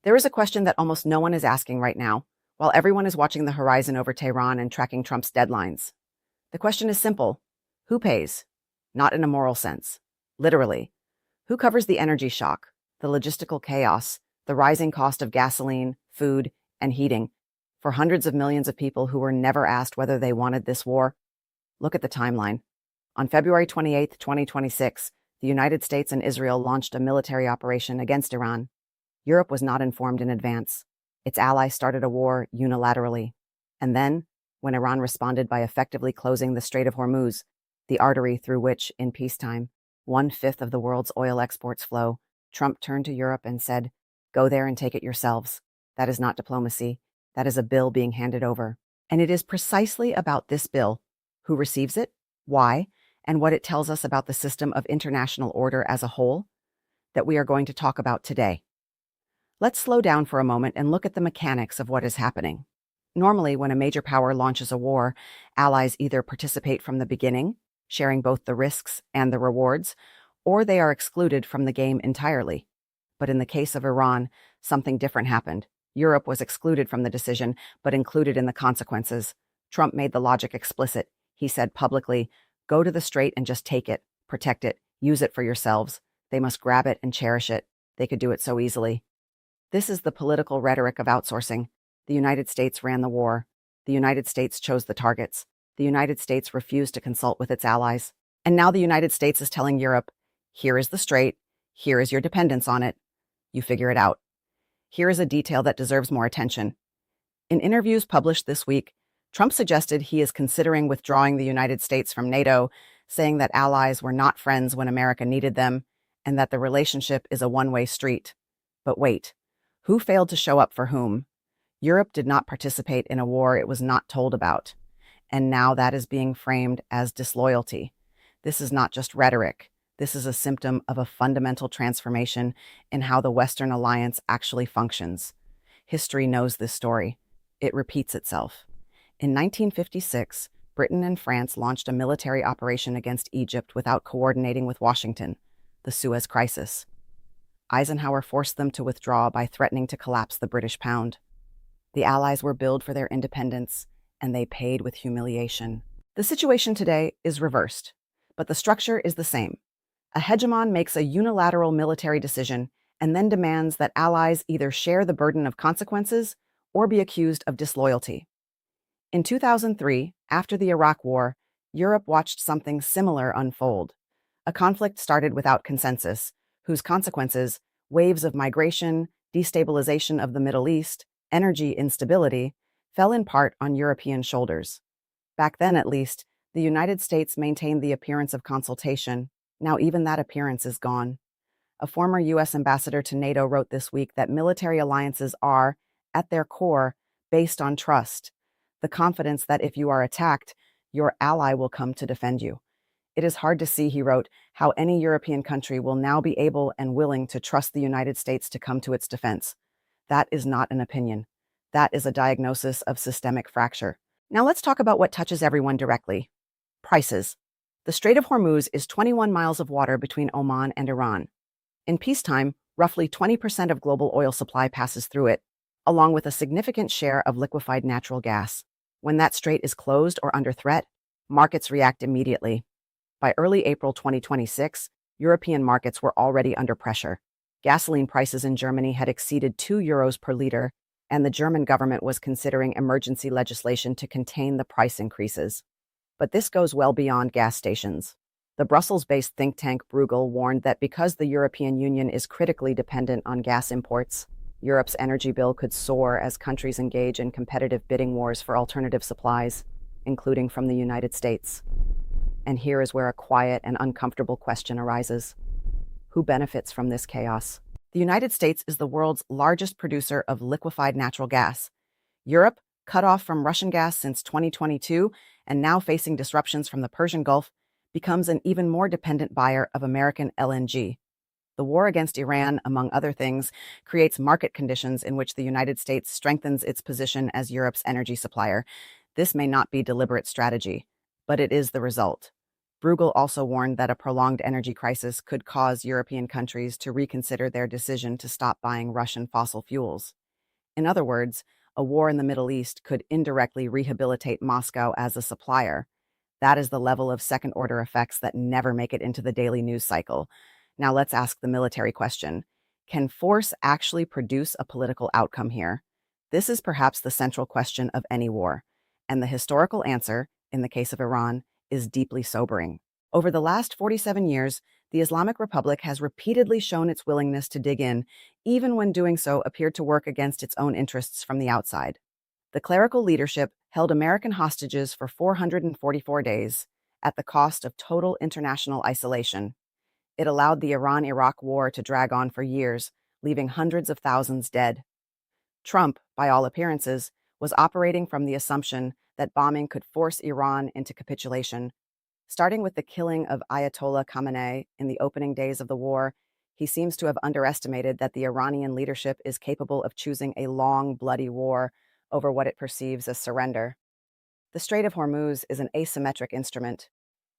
There is a question that almost no one is asking right now, while everyone is watching the horizon over Tehran and tracking Trump's deadlines. The question is simple. Who pays? Not in a moral sense. Literally. Who covers the energy shock, the logistical chaos, the rising cost of gasoline, food, and heating for hundreds of millions of people who were never asked whether they wanted this war? Look at the timeline. On February 28, 2026, the United States and Israel launched a military operation against Iran. Europe was not informed in advance. Its allies started a war unilaterally. And then, when Iran responded by effectively closing the Strait of Hormuz, the artery through which, in peacetime, 1/5 of the world's oil exports flow, Trump turned to Europe and said, "Go there and take it yourselves. That is not diplomacy. That is a bill being handed over." And it is precisely about this bill, who receives it, why, and what it tells us about the system of international order as a whole, that we are going to talk about today. Let's slow down for a moment and look at the mechanics of what is happening. Normally, when a major power launches a war, allies either participate from the beginning, sharing both the risks and the rewards, or they are excluded from the game entirely. But in the case of Iran, something different happened. Europe was excluded from the decision, but included in the consequences. Trump made the logic explicit. He said publicly, "Go to the strait and just take it, protect it, use it for yourselves. They must grab it and cherish it. They could do it so easily." This is the political rhetoric of outsourcing. The United States ran the war. The United States chose the targets. The United States refused to consult with its allies. And now the United States is telling Europe, here is the strait, here is your dependence on it. You figure it out. Here is a detail that deserves more attention. In interviews published this week, Trump suggested he is considering withdrawing the United States from NATO, saying that allies were not friends when America needed them, and that the relationship is a one-way street. But wait. Who failed to show up for whom? Europe did not participate in a war it was not told about, and now that is being framed as disloyalty. This is not just rhetoric. This is a symptom of a fundamental transformation in how the Western alliance actually functions. History knows this story. It repeats itself. In 1956, Britain and France launched a military operation against Egypt without coordinating with Washington, the Suez Crisis. Eisenhower forced them to withdraw by threatening to collapse the British pound. The Allies were billed for their independence, and they paid with humiliation. The situation today is reversed, but the structure is the same. A hegemon makes a unilateral military decision and then demands that allies either share the burden of consequences or be accused of disloyalty. In 2003, after the Iraq War, Europe watched something similar unfold. A conflict started without consensus, whose consequences, waves of migration, destabilization of the Middle East, energy instability, fell in part on European shoulders. Back then, at least, the United States maintained the appearance of consultation. Now even that appearance is gone. A former U.S. ambassador to NATO wrote this week that military alliances are, at their core, based on trust, the confidence that if you are attacked, your ally will come to defend you. It is hard to see, he wrote, how any European country will now be able and willing to trust the United States to come to its defense. That is not an opinion. That is a diagnosis of systemic fracture. Now let's talk about what touches everyone directly. Prices. The Strait of Hormuz is 21 miles of water between Oman and Iran. In peacetime, roughly 20% of global oil supply passes through it, along with a significant share of liquefied natural gas. When that strait is closed or under threat, markets react immediately. By early April 2026, European markets were already under pressure. Gasoline prices in Germany had exceeded €2 per liter, and the German government was considering emergency legislation to contain the price increases. But this goes well beyond gas stations. The Brussels-based think tank Bruegel warned that because the European Union is critically dependent on gas imports, Europe's energy bill could soar as countries engage in competitive bidding wars for alternative supplies, including from the United States. And here is where a quiet and uncomfortable question arises. Who benefits from this chaos? The United States is the world's largest producer of liquefied natural gas. Europe, cut off from Russian gas since 2022 and now facing disruptions from the Persian Gulf, becomes an even more dependent buyer of American LNG. The war against Iran, among other things, creates market conditions in which the United States strengthens its position as Europe's energy supplier. This may not be deliberate strategy, but it is the result. Bruegel also warned that a prolonged energy crisis could cause European countries to reconsider their decision to stop buying Russian fossil fuels. In other words, a war in the Middle East could indirectly rehabilitate Moscow as a supplier. That is the level of second-order effects that never make it into the daily news cycle. Now let's ask the military question. Can force actually produce a political outcome here? This is perhaps the central question of any war. And the historical answer, in the case of Iran, is deeply sobering. Over the last 47 years, the Islamic Republic has repeatedly shown its willingness to dig in, even when doing so appeared to work against its own interests from the outside. The clerical leadership held American hostages for 444 days, at the cost of total international isolation. It allowed the Iran-Iraq war to drag on for years, leaving hundreds of thousands dead. Trump, by all appearances, was operating from the assumption that bombing could force Iran into capitulation. Starting with the killing of Ayatollah Khamenei in the opening days of the war, he seems to have underestimated that the Iranian leadership is capable of choosing a long, bloody war over what it perceives as surrender. The Strait of Hormuz is an asymmetric instrument.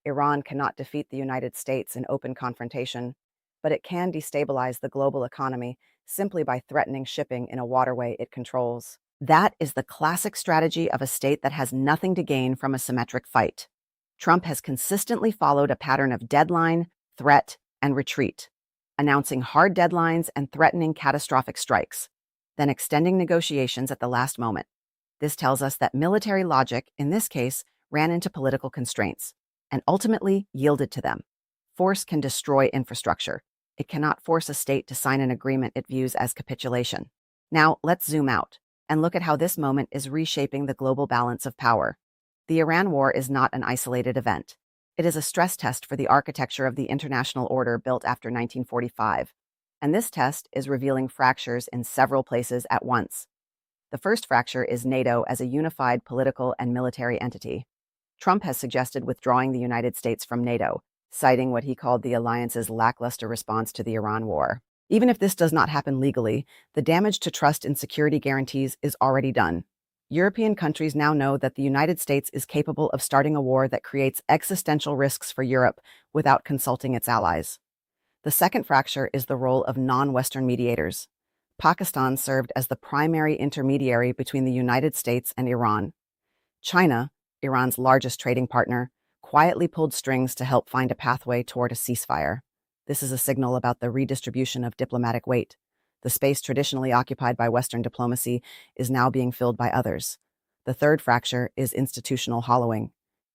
Iran cannot defeat the United States in open confrontation, but it can destabilize the global economy simply by threatening shipping in a waterway it controls. That is the classic strategy of a state that has nothing to gain from a symmetric fight. Trump has consistently followed a pattern of deadline, threat, and retreat, announcing hard deadlines and threatening catastrophic strikes, then extending negotiations at the last moment. This tells us that military logic, in this case, ran into political constraints and ultimately yielded to them. Force can destroy infrastructure. It cannot force a state to sign an agreement it views as capitulation. Now, let's zoom out and look at how this moment is reshaping the global balance of power. The Iran war is not an isolated event. It is a stress test for the architecture of the international order built after 1945. And this test is revealing fractures in several places at once. The first fracture is NATO as a unified political and military entity. Trump has suggested withdrawing the United States from NATO, citing what he called the alliance's lackluster response to the Iran war. Even if this does not happen legally, the damage to trust in security guarantees is already done. European countries now know that the United States is capable of starting a war that creates existential risks for Europe without consulting its allies. The second fracture is the role of non-Western mediators. Pakistan served as the primary intermediary between the United States and Iran. China, Iran's largest trading partner, quietly pulled strings to help find a pathway toward a ceasefire. This is a signal about the redistribution of diplomatic weight. The space traditionally occupied by Western diplomacy is now being filled by others. The third fracture is institutional hollowing.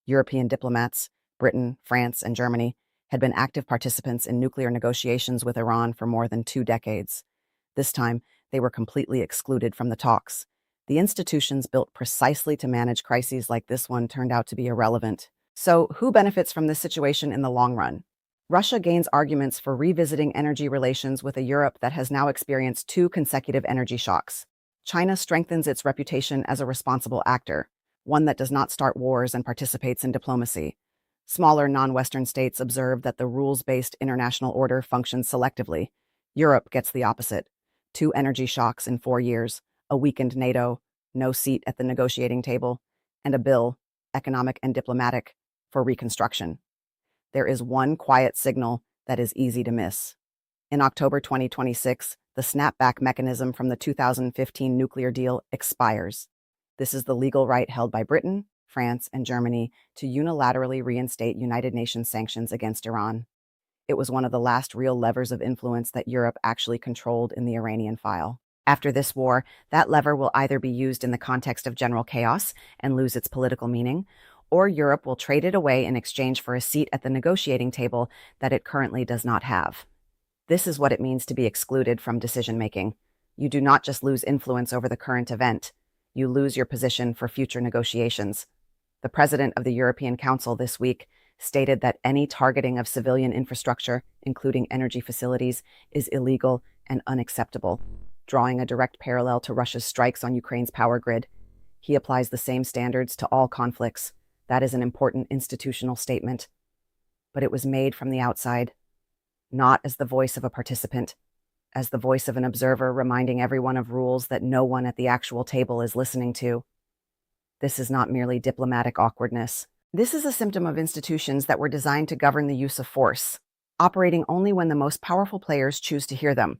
European diplomats, Britain, France, and Germany, had been active participants in nuclear negotiations with Iran for more than 2 decades. This time, they were completely excluded from the talks. The institutions built precisely to manage crises like this one turned out to be irrelevant. So, who benefits from this situation in the long run? Russia gains arguments for revisiting energy relations with a Europe that has now experienced 2 consecutive energy shocks. China strengthens its reputation as a responsible actor, one that does not start wars and participates in diplomacy. Smaller non-Western states observe that the rules-based international order functions selectively. Europe gets the opposite. 2 energy shocks in 4 years, a weakened NATO, no seat at the negotiating table, and a bill, economic and diplomatic, for reconstruction. There is one quiet signal that is easy to miss. In October 2026, the snapback mechanism from the 2015 nuclear deal expires. This is the legal right held by Britain, France, and Germany to unilaterally reinstate United Nations sanctions against Iran. It was one of the last real levers of influence that Europe actually controlled in the Iranian file. After this war, that lever will either be used in the context of general chaos and lose its political meaning, or Europe will trade it away in exchange for a seat at the negotiating table that it currently does not have. This is what it means to be excluded from decision-making. You do not just lose influence over the current event, you lose your position for future negotiations. The president of the European Council this week stated that any targeting of civilian infrastructure, including energy facilities, is illegal and unacceptable, drawing a direct parallel to Russia's strikes on Ukraine's power grid. He applies the same standards to all conflicts. That is an important institutional statement. But it was made from the outside, not as the voice of a participant, as the voice of an observer reminding everyone of rules that no one at the actual table is listening to. This is not merely diplomatic awkwardness. This is a symptom of institutions that were designed to govern the use of force, operating only when the most powerful players choose to hear them.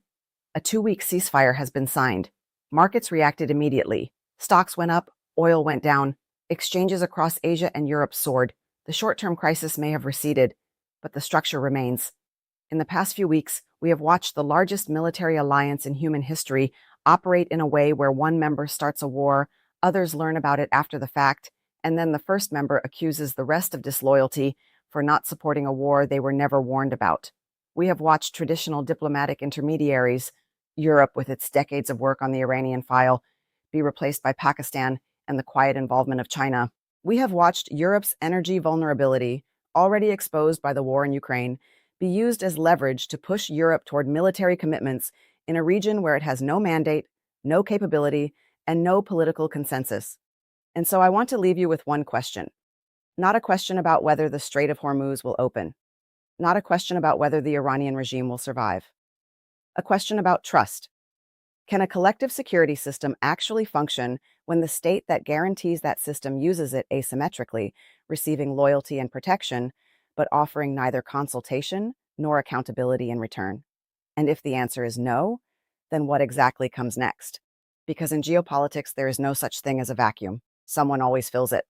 A 2-week ceasefire has been signed. Markets reacted immediately. Stocks went up, oil went down, exchanges across Asia and Europe soared. The short-term crisis may have receded, but the structure remains. In the past few weeks, we have watched the largest military alliance in human history operate in a way where one member starts a war, others learn about it after the fact, and then the first member accuses the rest of disloyalty for not supporting a war they were never warned about. We have watched traditional diplomatic intermediaries, Europe with its decades of work on the Iranian file, be replaced by Pakistan and the quiet involvement of China. We have watched Europe's energy vulnerability, already exposed by the war in Ukraine, be used as leverage to push Europe toward military commitments in a region where it has no mandate, no capability, and no political consensus. And so I want to leave you with one question. Not a question about whether the Strait of Hormuz will open. Not a question about whether the Iranian regime will survive. A question about trust. Can a collective security system actually function when the state that guarantees that system uses it asymmetrically, receiving loyalty and protection, but offering neither consultation nor accountability in return? And if the answer is no, then what exactly comes next? Because in geopolitics, there is no such thing as a vacuum. Someone always fills it.